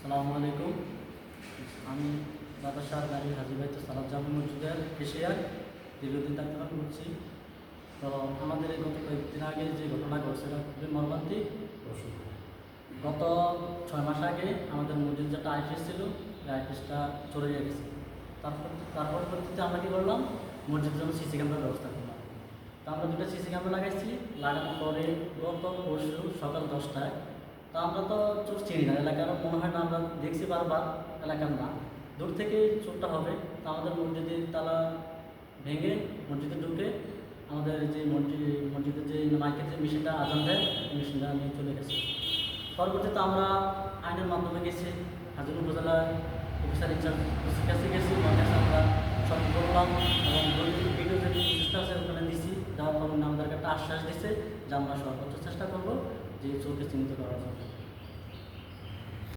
আসসালামু আলাইকুম। আমি বাতাসার গাড়ি হাজিবাইতে সালাদ জামে মসজিদের কেশিয়ার দীর্ঘদিন দায়িত্ব করছি। তো আমাদের এই গত কয়েকদিন আগে যে ঘটনা ঘটছে সেটা খুবই মর্মান্তিক। গত 6 মাস আগে আমাদের মসজিদ যেটা আইপিএস ছিল, এই আইপিএসটা চলে গেছে। তার পরবর্তীতে আমরা কী করলাম, মসজিদের জন্য সিসি ক্যামেরার ব্যবস্থা করলাম। তো আমরা 2টা সিসি ক্যামেরা লাগাইছি। লাগানোর পরে গত পরশু সকাল 10টায়, তো আমরা তো চোর চিনি না, এলাকার মনে হয় না, আমরা দেখছি বারবার এলাকার না, দূর থেকে চোরটা হবে। তো আমাদের মসজিদের তালা ভেঙে মসজিদে ঢুকে আমাদের যে মসজিদের যে মাইকের যে মেশিনটা আজান দেয়, মেশিনটা নিয়ে চলে গেছে। পরবর্তীতে আমরা আইনের মাধ্যমে গেছি, হাজির উপজেলা অফিসার ইনচার্জ কাছে গেছি, ওনার কাছে আমরা সব বললাম এবং ভিডিও যে চেষ্টা আছে ওখানে দিছি। যাওয়ার কারণে আমাদেরকে একটা আশ্বাস দিচ্ছে যে আমরা সর্বোচ্চ চেষ্টা করবো যে চোরকে চিহ্নিত করার জন্য।